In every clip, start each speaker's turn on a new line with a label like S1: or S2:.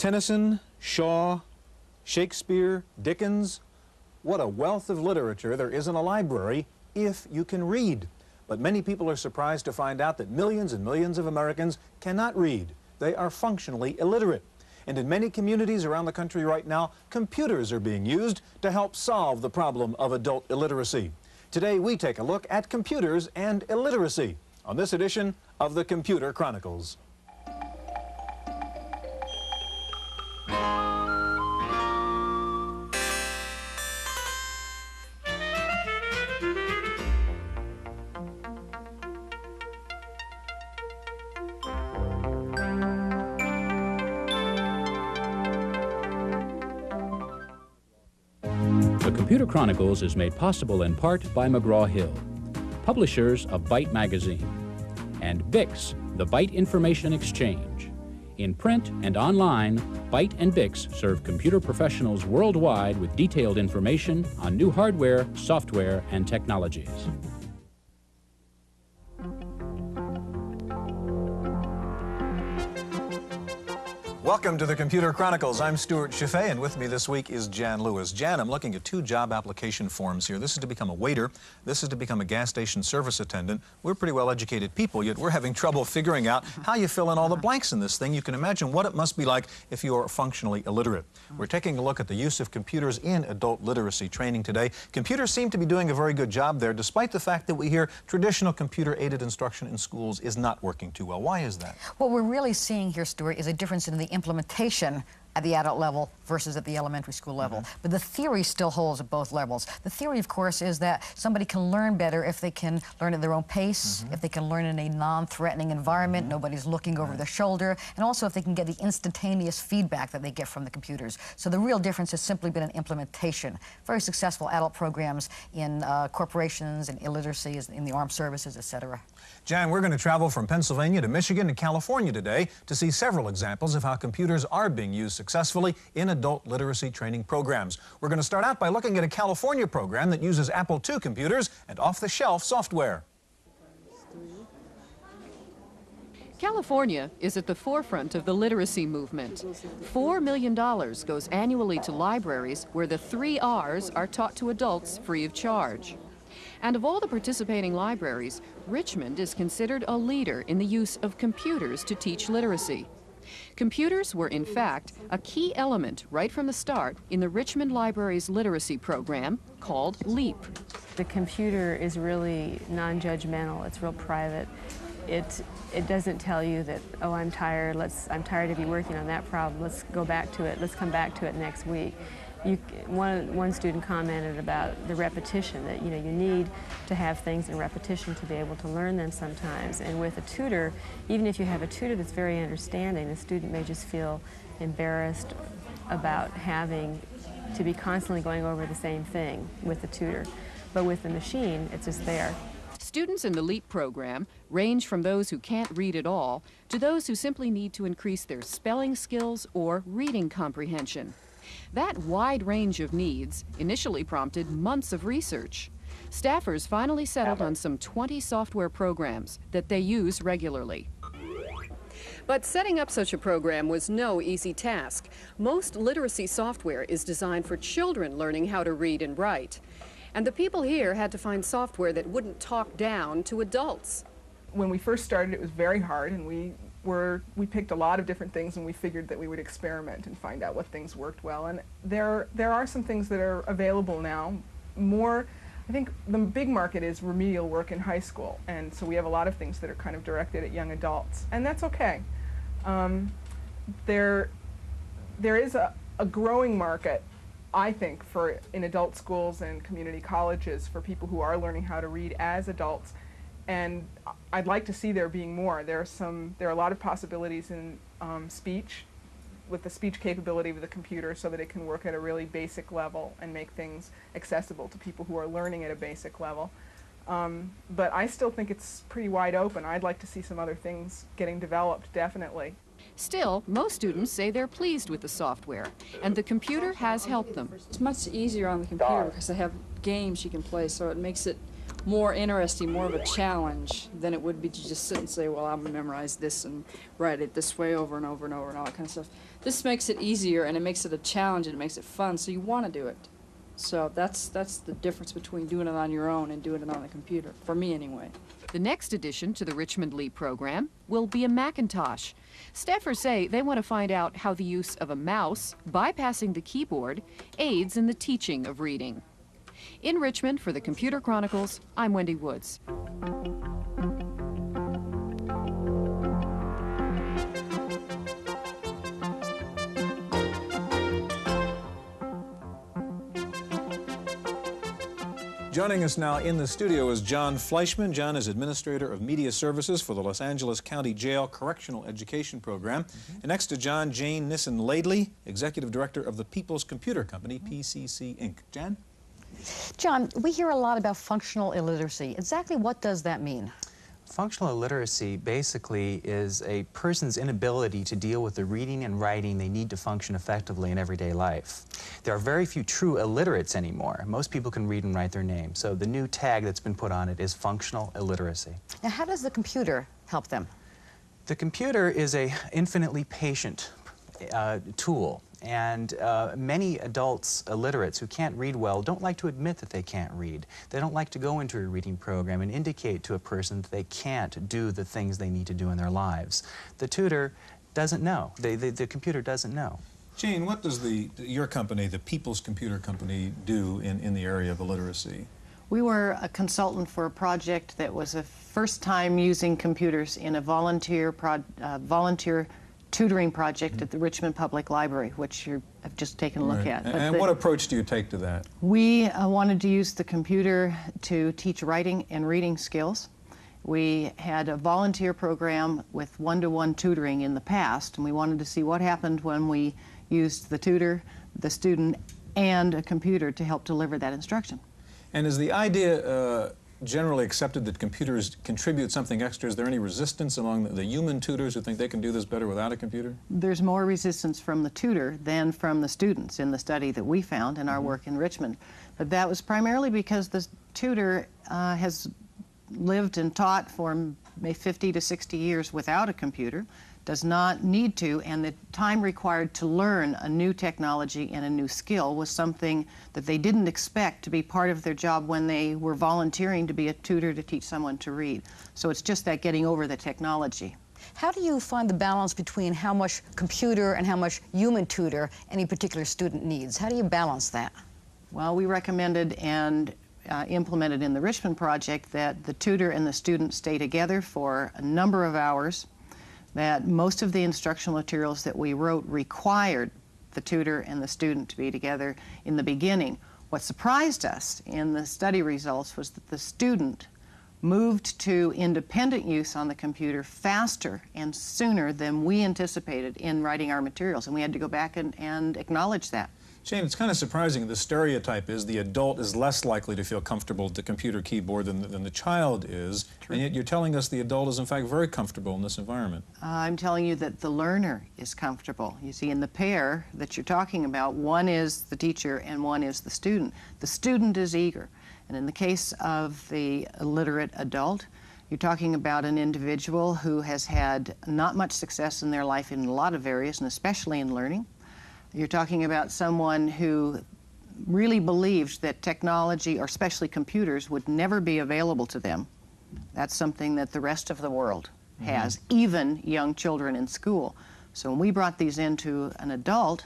S1: Tennyson, Shaw, Shakespeare, Dickens. What a wealth of literature there is in a library if you can read. But many people are surprised to find out that millions and millions of Americans cannot read. They are functionally illiterate. And in many communities around the country right now, computers are being used to help solve the problem of adult illiteracy. Today we take a look at computers and illiteracy on this edition of the Computer Chronicles.
S2: The Computer Chronicles is made possible in part by McGraw-Hill, publishers of Byte magazine, and BIX, the Byte Information Exchange. In print and online, Byte and BIX serve computer professionals worldwide with detailed information on new hardware, software, and technologies.
S1: Welcome to the Computer Chronicles. I'm Stewart Cheifet, and with me this week is Jan Lewis. Jan, I'm looking at two job application forms here. This is to become a waiter. This is to become a gas station service attendant. We're pretty well-educated people, yet we're having trouble figuring out how you fill in all the blanks in this thing. You can imagine what it must be like if you are functionally illiterate. We're taking a look at the use of computers in adult literacy training today. Computers seem to be doing a very good job there, despite the fact that we hear traditional computer-aided instruction in schools is not working too well. Why is that?
S3: What we're really seeing here, Stuart, is a difference in the implementation at the adult level versus at the elementary school level. But the theory still holds at both levels. The theory, of course, is that somebody can learn better if they can learn at their own pace, if they can learn in a non-threatening environment, nobody's looking over their shoulder, and also if they can get the instantaneous feedback that they get from the computers. So the real difference has simply been in implementation. Very successful adult programs in corporations and illiteracy, in the armed services, etc.
S1: Jan, we're going to travel from Pennsylvania to Michigan and California today to see several examples of how computers are being used successfully in adult literacy training programs. We're going to start out by looking at a California program that uses Apple II computers and off-the-shelf software.
S4: California is at the forefront of the literacy movement. $4 million goes annually to libraries where the 3 R's are taught to adults free of charge. And of all the participating libraries, Richmond is considered a leader in the use of computers to teach literacy. Computers were, in fact, a key element right from the start in the Richmond Library's literacy program called LEAP.
S5: The computer is really non-judgmental. It's real private. It doesn't tell you that, oh, I'm tired of you working on that problem. Let's go back to it. Let's come back to it next week. One student commented about the repetition, that you need to have things in repetition to be able to learn them sometimes. And with a tutor, even if you have a tutor that's very understanding, the student may just feel embarrassed about having to be constantly going over the same thing with the tutor. But with the machine, it's just there.
S4: Students in the LEAP program range from those who can't read at all to those who simply need to increase their spelling skills or reading comprehension. That wide range of needs initially prompted months of research. Staffers finally settled on some 20 software programs that they use regularly. But setting up such a program was no easy task. Most literacy software is designed for children learning how to read and write. And the people here had to find software that wouldn't talk down to adults.
S6: When we first started, it was very hard, and we picked a lot of different things, and we figured that we would experiment and find out what things worked well. And there are some things that are available now. I think the big market is remedial work in high school, and so we have a lot of things that are kind of directed at young adults, and that's okay. There is a growing market, I think, in adult schools and community colleges for people who are learning how to read as adults. And I'd like to see there being more. There are a lot of possibilities in speech, with the speech capability of the computer, so that it can work at a really basic level and make things accessible to people who are learning at a basic level. But I still think it's pretty wide open. I'd like to see some other things getting developed, definitely.
S4: Still, most students say they're pleased with the software, and the computer has helped them.
S7: It's much easier on the computer because they have games you can play, so it makes it more interesting, more of a challenge than it would be to just sit and say, well, I'm going to memorize this and write it this way over and over and over and all that kind of stuff. This makes it easier, and it makes it a challenge, and it makes it fun, so you want to do it. So that's the difference between doing it on your own and doing it on the computer, for me anyway.
S4: The next addition to the Richmond LEAP program will be a Macintosh. Staffers say they want to find out how the use of a mouse, bypassing the keyboard, aids in the teaching of reading. In Richmond, for the Computer Chronicles, I'm Wendy Woods.
S1: Joining us now in the studio is John Fleischman. John is Administrator of Media Services for the Los Angeles County Jail Correctional Education Program. And next to John, Jane Nissen-Laidley, Executive Director of the People's Computer Company, PCC, Inc. Jan?
S3: John, we hear a lot about functional illiteracy. Exactly what does that mean?
S8: Functional illiteracy basically is a person's inability to deal with the reading and writing they need to function effectively in everyday life. There are very few true illiterates anymore. Most people can read and write their name. So the new tag that's been put on it is functional illiteracy.
S3: Now, how does the computer help them?
S8: The computer is an infinitely patient tool. And many adults, illiterates, who can't read well don't like to admit that they can't read. They don't like to go into a reading program and indicate to a person that they can't do the things they need to do in their lives. The tutor doesn't know. The computer doesn't know.
S1: Jane, what does your company, the People's Computer Company, do in the area of illiteracy?
S9: We were a consultant for a project that was a first time using computers in a volunteer tutoring project at the Richmond Public Library, which I've just taken a look at.
S1: And what approach do you take to that?
S9: We wanted to use the computer to teach writing and reading skills. We had a volunteer program with one-to-one tutoring in the past, and we wanted to see what happened when we used the tutor, the student, and a computer to help deliver that instruction.
S1: And is the idea generally accepted that computers contribute something extra? Is there any resistance among the human tutors who think they can do this better without a computer?
S9: There's more resistance from the tutor than from the students in the study that we found in our work in Richmond. But that was primarily because the tutor has lived and taught for maybe 50 to 60 years without a computer, does not need to, and the time required to learn a new technology and a new skill was something that they didn't expect to be part of their job when they were volunteering to be a tutor to teach someone to read. So it's just that getting over the technology.
S3: How do you find the balance between how much computer and how much human tutor any particular student needs? How do you balance that?
S9: Well, we recommended and implemented in the Richmond project that the tutor and the student stay together for a number of hours, that most of the instructional materials that we wrote required the tutor and the student to be together in the beginning. What surprised us in the study results was that the student moved to independent use on the computer faster and sooner than we anticipated in writing our materials, and we had to go back and acknowledge that.
S1: Jane, it's kind of surprising. The stereotype is the adult is less likely to feel comfortable at the computer keyboard than the child is,
S9: True.
S1: and yet you're telling us the adult is in fact very comfortable in this environment.
S9: I'm telling you that the learner is comfortable. You see, in the pair that you're talking about, one is the teacher and one is the student. The student is eager, and in the case of the illiterate adult, you're talking about an individual who has had not much success in their life in a lot of areas, and especially in learning. You're talking about someone who really believed that technology, or especially computers, would never be available to them. That's something that the rest of the world has, even young children in school. So when we brought these into an adult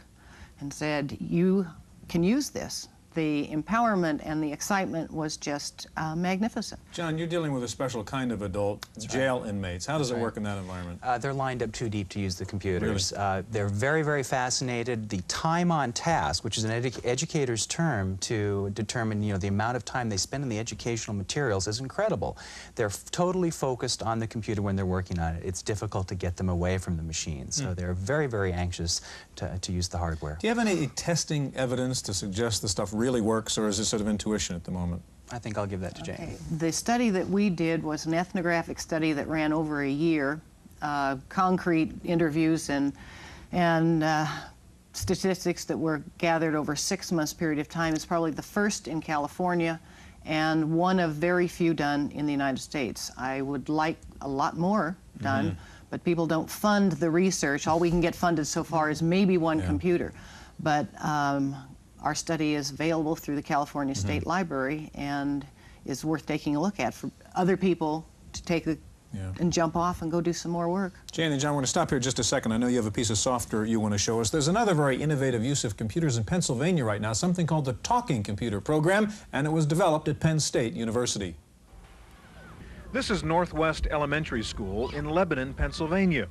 S9: and said, you can use this, the empowerment and the excitement was just magnificent.
S1: John, you're dealing with a special kind of adult, jail inmates. How does it work in that environment?
S8: They're lined up too deep to use the computers.
S1: Really?
S8: They're very, very fascinated. The time on task, which is an educator's term to determine, the amount of time they spend in the educational materials, is incredible. They're totally focused on the computer when they're working on it. It's difficult to get them away from the machine. So they're very, very anxious to use the hardware.
S1: Do you have any testing evidence to suggest the stuff really works, or is it sort of intuition at the moment?
S8: I think I'll give that to Jane.
S9: Okay. The study that we did was an ethnographic study that ran over a year, concrete interviews and statistics that were gathered over a 6 months period of time. It's probably the first in California and one of very few done in the United States. I would like a lot more done, but people don't fund the research. All we can get funded so far is maybe one computer. But our study is available through the California State Library and is worth taking a look at for other people to take the and jump off and go do some more work.
S1: Jane and John, we're going to stop here just a second. I know you have a piece of software you want to show us. There's another very innovative use of computers in Pennsylvania right now, something called the Talking Computer Program, and it was developed at Penn State University. This is Northwest Elementary School in Lebanon, Pennsylvania.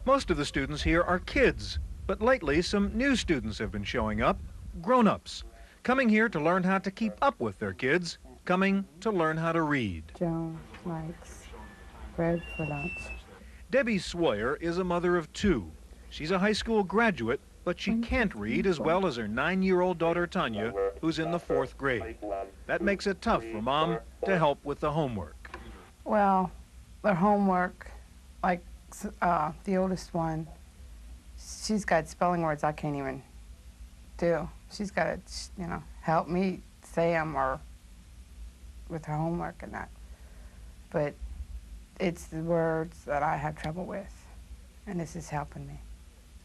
S1: Most of the students here are kids, but lately some new students have been showing up, grown-ups, coming here to learn how to keep up with their kids, coming to learn how to read.
S10: Joan likes bread for lunch.
S1: Debbie Swoyer is a mother of two. She's a high school graduate, but she can't read as well as her 9-year-old daughter Tanya, who's in the 4th grade. That makes it tough for Mom to help with the homework.
S10: Well, the homework, like the oldest one, she's got spelling words I can't even do. She's got to, you know, help me say them or with her homework and that. But it's the words that I have trouble with, and this is helping me.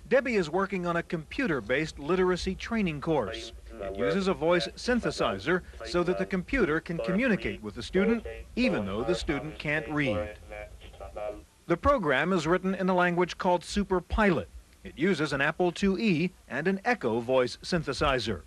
S1: Debbie is working on a computer-based literacy training course. It uses a voice synthesizer so that the computer can communicate with the student, even though the student can't read. The program is written in a language called SuperPilot. It uses an Apple IIe and an Echo voice synthesizer.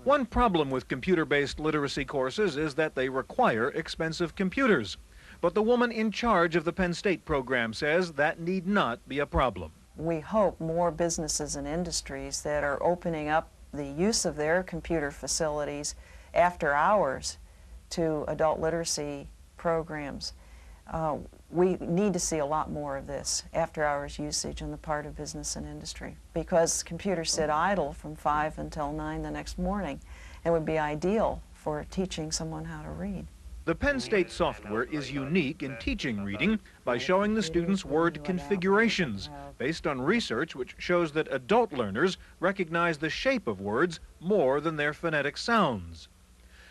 S1: One problem with computer-based literacy courses is that they require expensive computers. But the woman in charge of the Penn State program says that need not be a problem.
S11: We hope more businesses and industries that are opening up the use of their computer facilities after hours to adult literacy programs. We need to see a lot more of this after-hours usage on the part of business and industry, because computers sit idle from 5 until 9 the next morning. It would be ideal for teaching someone how to read.
S1: The Penn State software is unique in teaching reading by showing the students word configurations based on research which shows that adult learners recognize the shape of words more than their phonetic sounds.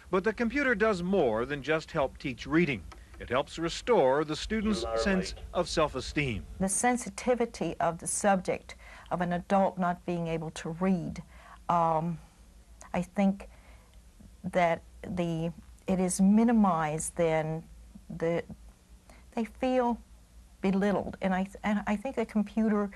S1: But the computer does more than just help teach reading. It helps restore the student's sense of self-esteem.
S12: The sensitivity of the subject of an adult not being able to read, I think that it is minimized, then they feel belittled, and I think the computer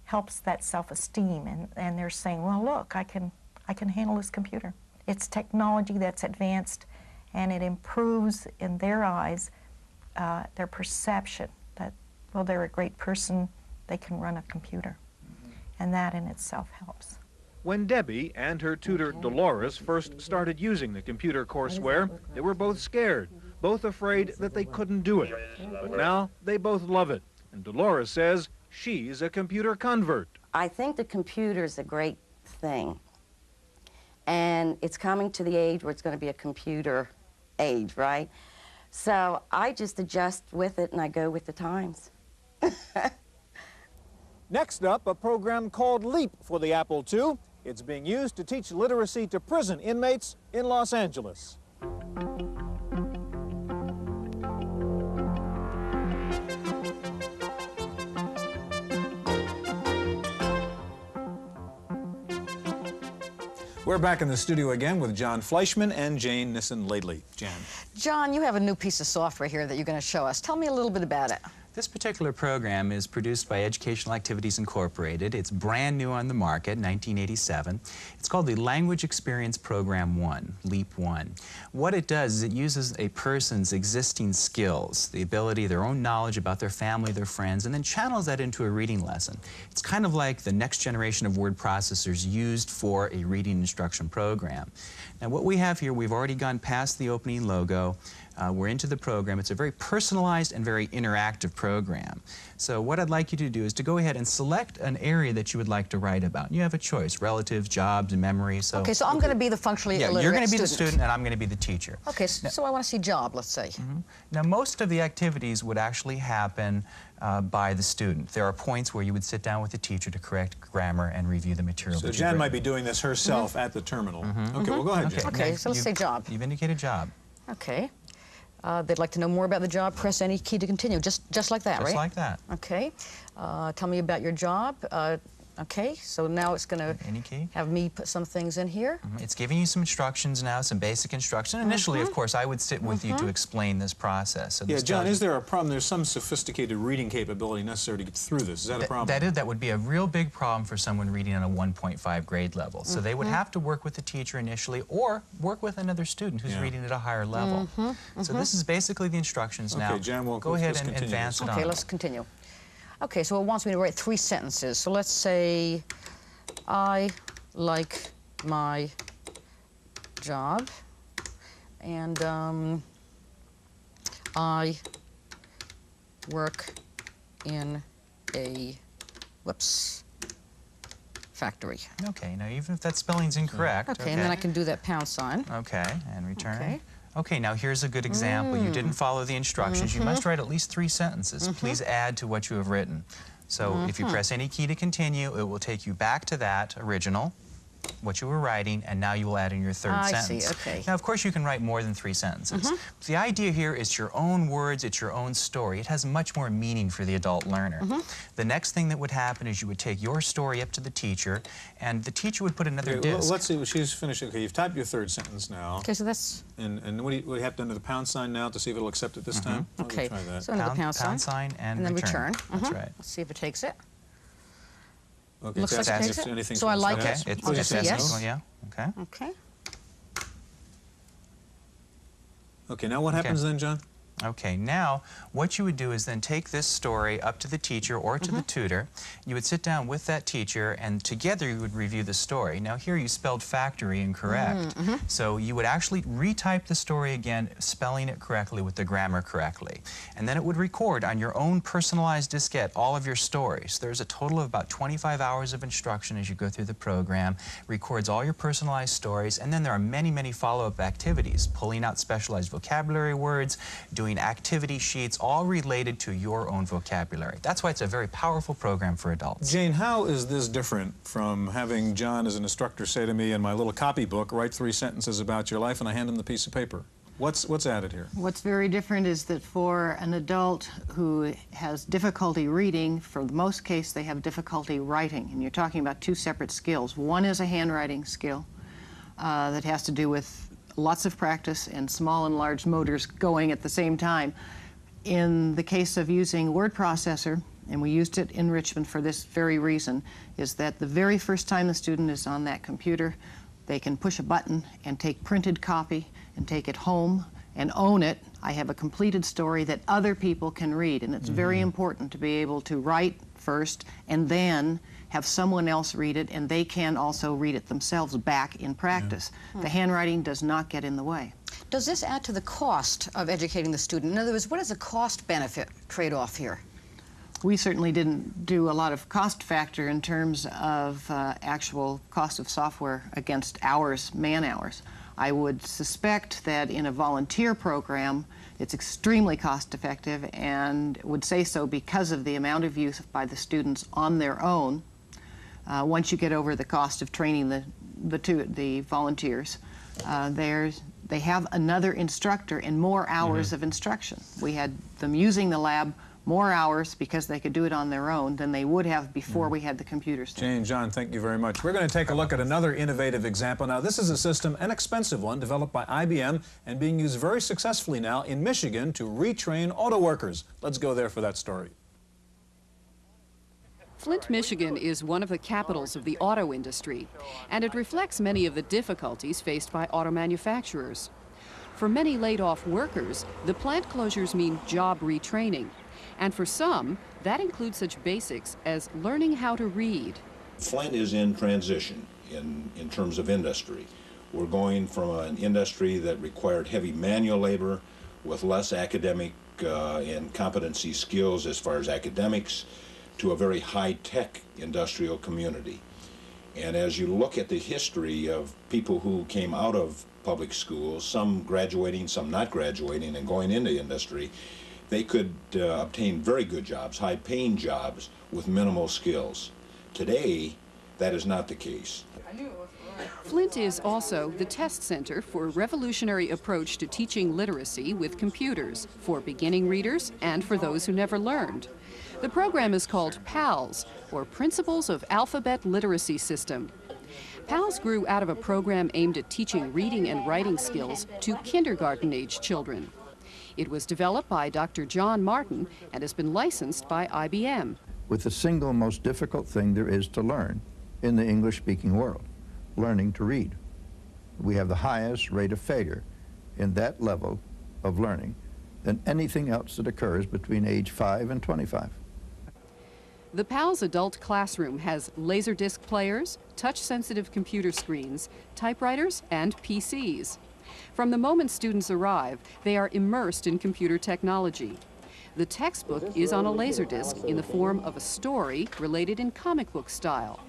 S12: helps that self-esteem, and they're saying, well, look, I can handle this computer. It's technology that's advanced, and it improves in their eyes their perception that, well, they're a great person, they can run a computer, and that in itself helps.
S1: When Debbie and her tutor Dolores first started using the computer courseware, they were both scared, both afraid that they couldn't do it. But now they both love it. And Dolores says she's a computer convert.
S13: I think the computer's a great thing. And it's coming to the age where it's going to be a computer age, right? So I just adjust with it and I go with the times.
S1: Next up, a program called LEAP for the Apple II. It's being used to teach literacy to prison inmates in Los Angeles. We're back in the studio again with John Fleischman and Jane Nissen-Ladley. Jan.
S3: John, you have a new piece of software here that you're going to show us. Tell me a little bit about it.
S8: This particular program is produced by Educational Activities Incorporated. It's brand new on the market, 1987. It's called the Language Experience Program 1, LEAP 1. What it does is it uses a person's existing skills, the ability, their own knowledge about their family, their friends, and then channels that into a reading lesson. It's kind of like the next generation of word processors used for a reading instruction program. Now what we have here, we've already gone past the opening logo. We're into the program. It's a very personalized and very interactive program. So what I'd like you to do is to go ahead and select an area that you would like to write about. You have a choice, relatives, jobs, and memory. So
S3: okay, so I'm going to be the functionally illiterate
S8: you're going to be
S3: student.
S8: the student, and I'm going to be the teacher.
S3: Okay, so I want to see job, let's say.
S8: Now, most of the activities would actually happen by the student. There are points where you would sit down with the teacher to correct grammar and review the material.
S1: So Jan might be doing this herself at the terminal. Okay, well, go ahead, Jan.
S3: Okay, so let's say job.
S8: You've indicated job.
S3: Okay. They'd like to know more about the job. Press any key to continue. Just like that, right?
S8: Just like that.
S3: Okay. Tell me about your job. Okay, so now it's going to have me put some things in here.
S8: It's giving you some instructions now, some basic instruction. Initially, of course, I would sit with you to explain this process. So
S1: yeah, John, is there a problem? There's some sophisticated reading capability necessary to get through this. Is that a problem?
S8: That would be a real big problem for someone reading on a 1.5 grade level. So they would have to work with the teacher initially or work with another student who's reading at a higher level. So this is basically the instructions now.
S1: Okay, Jan, well,
S8: go ahead and advance it on.
S3: Okay, let's continue. Okay, so it wants me to write 3 sentences. So let's say, I like my job, and I work in a, factory.
S8: Okay, now even if that spelling's incorrect.
S3: Okay, and then I can do that pound sign.
S8: Okay, and return.
S3: Okay.
S8: Okay, now here's a good example. You didn't follow the instructions. You must write at least 3 sentences. Please add to what you have written. So if you press any key to continue, it will take you back to that original, what you were writing, and now you will add in your 3rd sentence.
S3: I see, okay.
S8: Now, of course, you can write more than 3 sentences. The idea here is your own words, it's your own story. It has much more meaning for the adult learner. The next thing that would happen is you would take your story up to the teacher, and the teacher would put another disc.
S1: Let's see, she's finished. Okay, you've typed your 3rd sentence now.
S3: Okay, so that's...
S1: And what do you have to enter the pound sign now to see if it'll accept it this time?
S3: Okay,
S1: try that.
S3: so enter the pound sign
S8: and
S3: then return.
S8: That's right.
S3: Let's see if it takes it.
S1: Okay,
S3: Looks like it takes it.
S1: Anything
S3: So I like it.
S8: It's
S3: I'll just say yes.
S8: Yeah. Okay.
S3: Okay.
S1: Okay, now what happens then, John?
S8: Okay, now what you would do is then take this story up to the teacher or to the tutor. You would sit down with that teacher and together you would review the story. Now here you spelled factory incorrect. So you would actually retype the story again, spelling it correctly with the grammar correctly. And then it would record on your own personalized diskette all of your stories. There's a total of about 25 hours of instruction as you go through the program, records all your personalized stories, and then there are many, many follow-up activities, pulling out specialized vocabulary words, doing activity sheets, all related to your own vocabulary. That's why it's a very powerful program for adults.
S1: Jane, how is this different from having John as an instructor say to me in my little copybook, write 3 sentences about your life, and I hand him the piece of paper? What's added here?
S9: What's very different is that for an adult who has difficulty reading, for the most case they have difficulty writing, and you're talking about 2 separate skills. One is a handwriting skill that has to do with lots of practice and small and large motors going at the same time. In the case of using word processor, and we used it in Richmond for this very reason, is that the very first time the student is on that computer, they can push a button and take printed copy and take it home and own it. I have a completed story that other people can read, and it's very important to be able to write first and then have someone else read it, and they can also read it themselves back in practice. The handwriting does not get in the way.
S3: Does this add to the cost of educating the student? In other words, what is the cost-benefit trade-off here?
S9: We certainly didn't do a lot of cost factor in terms of actual cost of software against hours, man-hours. I would suspect that in a volunteer program, it's extremely cost-effective, and would say so because of the amount of use by the students on their own. Once you get over the cost of training the volunteers, they have another instructor and more hours of instruction. We had them using the lab more hours because they could do it on their own than they would have before we had the computers.
S1: Jane, John, thank you very much. We're going to take a look at another innovative example. Now, this is a system, an expensive one, developed by IBM and being used very successfully now in Michigan to retrain auto workers. Let's go there for that story.
S4: Flint, Michigan is one of the capitals of the auto industry, and it reflects many of the difficulties faced by auto manufacturers. For many laid-off workers, the plant closures mean job retraining, and for some, that includes such basics as learning how to read.
S14: Flint is in transition in terms of industry. We're going from an industry that required heavy manual labor with less academic and competency skills as far as academics, to a very high-tech industrial community. And as you look at the history of people who came out of public schools, some graduating, some not graduating, and going into industry, they could obtain very good jobs, high-paying jobs with minimal skills. Today, that is not the case.
S4: Flint is also the test center for a revolutionary approach to teaching literacy with computers for beginning readers and for those who never learned. The program is called PALS, or Principles of Alphabet Literacy System. PALS grew out of a program aimed at teaching reading and writing skills to kindergarten-age children. It was developed by Dr. John Martin and has been licensed by IBM.
S15: With the single most difficult thing there is to learn in the English-speaking world, learning to read. We have the highest rate of failure in that level of learning than anything else that occurs between age 5 and 25.
S4: The PALS adult classroom has Laserdisc players, touch-sensitive computer screens, typewriters, and PCs. From the moment students arrive, they are immersed in computer technology. The textbook is on a Laserdisc in the form of a story related in comic book style.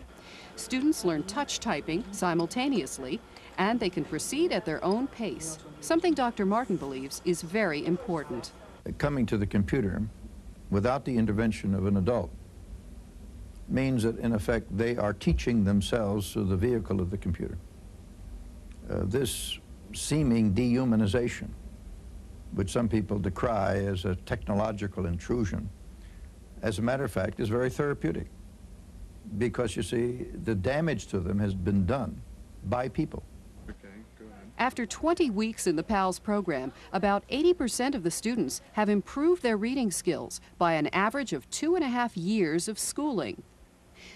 S4: Students learn touch typing simultaneously, and they can proceed at their own pace, something Dr. Martin believes is very important.
S15: Coming to the computer without the intervention of an adult means that, in effect, they are teaching themselves through the vehicle of the computer. This seeming dehumanization, which some people decry as a technological intrusion, as a matter of fact, is very therapeutic. Because, you see, the damage to them has been done by people.
S4: After 20 weeks in the PALS program, about 80% of the students have improved their reading skills by an average of 2.5 years of schooling.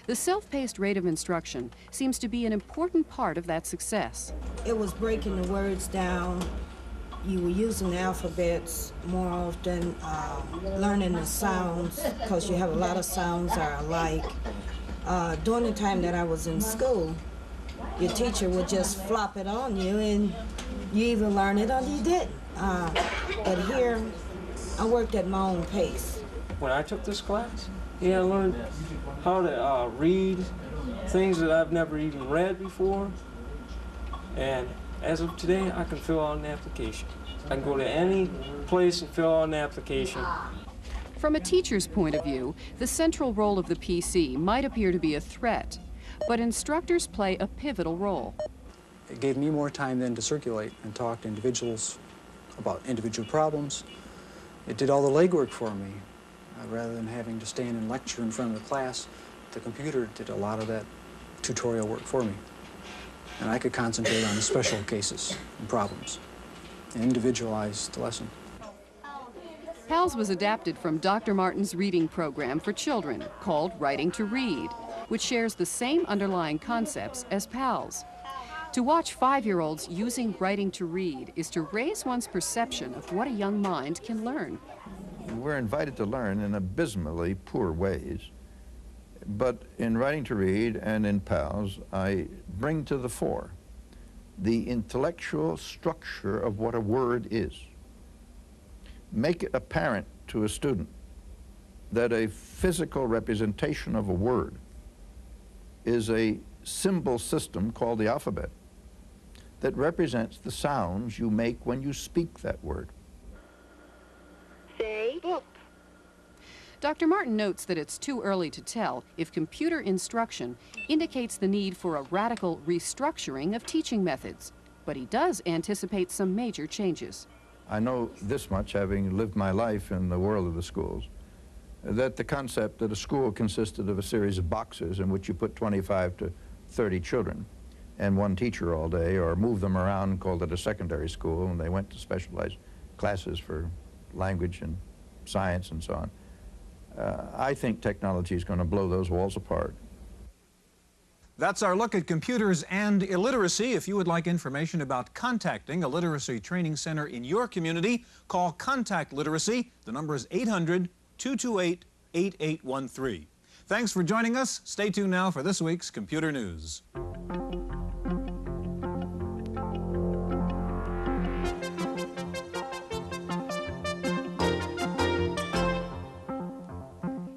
S4: The self-paced rate of instruction seems to be an important part of that success.
S16: It was breaking the words down. You were using the alphabets more often, learning the sounds, because you have a lot of sounds are alike. During the time that I was in school, your teacher would just flop it on you and you either learn it or you didn't. But here, I worked at my own pace.
S17: When I took this class, I learned how to read things that I've never even read before. And as of today, I can fill out an application. I can go to any place and fill out an application.
S4: From a teacher's point of view, the central role of the PC might appear to be a threat, but instructors play a pivotal role.
S18: It gave me more time then to circulate and talk to individuals about individual problems. It did all the legwork for me. Rather than having to stand and lecture in front of the class, the computer did a lot of that tutorial work for me. And I could concentrate on the special cases and problems and individualize the lesson.
S4: PALS was adapted from Dr. Martin's reading program for children called Writing to Read, which shares the same underlying concepts as PALS. To watch 5-year-olds using Writing to Read is to raise one's perception of what a young mind can learn.
S15: We're invited to learn in abysmally poor ways, but in Writing to Read and in PALS, I bring to the fore the intellectual structure of what a word is. Make it apparent to a student that a physical representation of a word is a symbol system called the alphabet that represents the sounds you make when you speak that word.
S4: Say book. Dr. Martin notes that it's too early to tell if computer instruction indicates the need for a radical restructuring of teaching methods, but he does anticipate some major changes.
S15: I know this much, having lived my life in the world of the schools, that the concept that a school consisted of a series of boxes in which you put 25 to 30 children and one teacher all day, or move them around, called it a secondary school, and they went to specialized classes for language and science and so on. I think technology is going to blow those walls apart.
S1: That's our look at computers and illiteracy. If you would like information about contacting a literacy training center in your community, call Contact Literacy. The number is 800-228-8813. Thanks for joining us. Stay tuned now for this week's Computer News.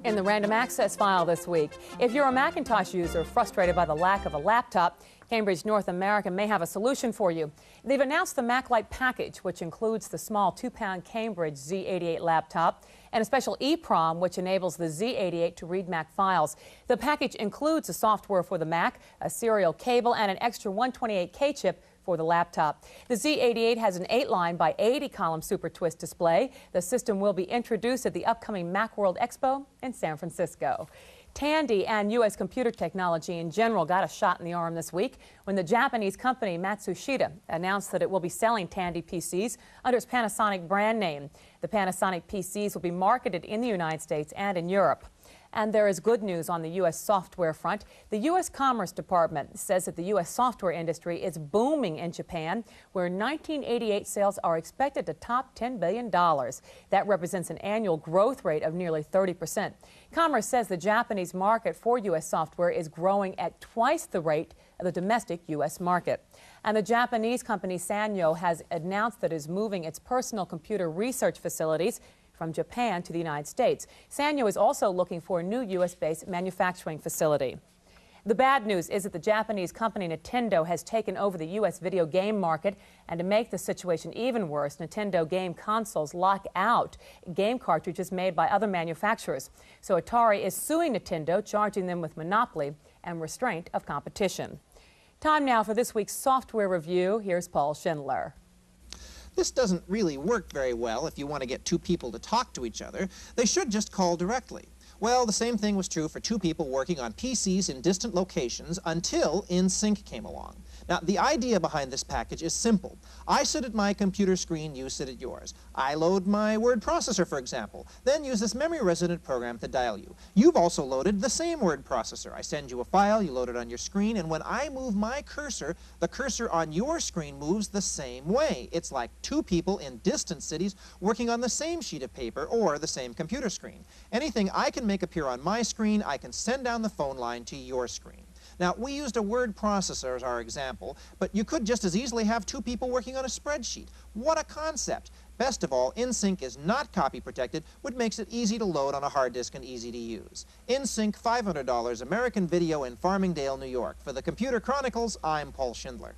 S19: In the random access file this week, if you're a Macintosh user frustrated by the lack of a laptop, Cambridge North America may have a solution for you. They've announced the Mac Lite package, which includes the small 2-pound Cambridge Z88 laptop and a special EEPROM, which enables the Z88 to read Mac files. The package includes the software for the Mac, a serial cable, and an extra 128K chip for the laptop. The Z88 has an 8-line by 80-column Super Twist display. The system will be introduced at the upcoming Macworld Expo in San Francisco. Tandy and U.S. computer technology in general got a shot in the arm this week when the Japanese company Matsushita announced that it will be selling Tandy PCs under its Panasonic brand name. The Panasonic PCs will be marketed in the United States and in Europe. And there is good news on the U.S. software front. The U.S. Commerce Department says that the U.S. software industry is booming in Japan, where 1988 sales are expected to top $10 billion. That represents an annual growth rate of nearly 30%. Commerce says the Japanese market for U.S. software is growing at twice the rate of the domestic U.S. market. And the Japanese company Sanyo has announced that it is moving its personal computer research facilities from Japan to the United States. Sanyo is also looking for a new U.S.-based manufacturing facility. The bad news is that the Japanese company Nintendo has taken over the U.S. video game market, and to make the situation even worse, Nintendo game consoles lock out game cartridges made by other manufacturers. So Atari is suing Nintendo, charging them with monopoly and restraint of competition. Time now for this week's software review. Here's Paul Schindler.
S20: This doesn't really work very well if you want to get two people to talk to each other. They should just call directly. Well, the same thing was true for two people working on PCs in distant locations until InSync came along. Now, the idea behind this package is simple. I sit at my computer screen, you sit at yours. I load my word processor, for example, then use this memory-resident program to dial you. You've also loaded the same word processor. I send you a file, you load it on your screen, and when I move my cursor, the cursor on your screen moves the same way. It's like two people in distant cities working on the same sheet of paper or the same computer screen. Anything I can make appear on my screen, I can send down the phone line to your screen. Now, we used a word processor as our example, but you could just as easily have two people working on a spreadsheet. What a concept! Best of all, InSync is not copy protected, which makes it easy to load on a hard disk and easy to use. InSync, $500, American Video in Farmingdale, New York. For the Computer Chronicles, I'm Paul Schindler.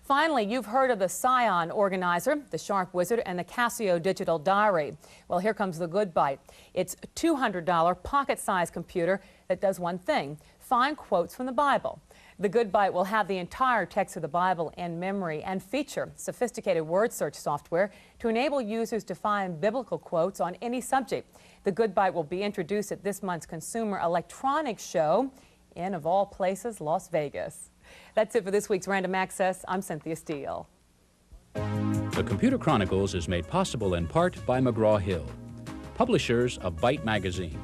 S19: Finally, you've heard of the Scion Organizer, the Sharp Wizard, and the Casio Digital Diary. Well, here comes the good bite. It's a $200 pocket-sized computer that does one thing: find quotes from the Bible. The Good Bite will have the entire text of the Bible in memory and feature sophisticated word search software to enable users to find biblical quotes on any subject. The Good Bite will be introduced at this month's Consumer Electronics Show in, of all places, Las Vegas. That's it for this week's Random Access. I'm Cynthia Steele.
S2: The Computer Chronicles is made possible in part by McGraw-Hill, publishers of Byte Magazine,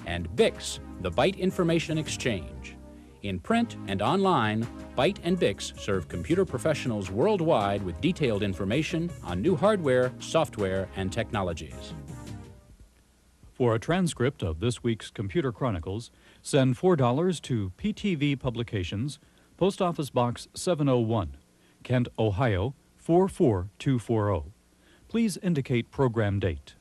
S2: and Bix, the Byte Information Exchange. In print and online, Byte and Bix serve computer professionals worldwide with detailed information on new hardware, software, and technologies.
S21: For a transcript of this week's Computer Chronicles, send $4 to PTV Publications, Post Office Box 701, Kent, Ohio 44240. Please indicate program date.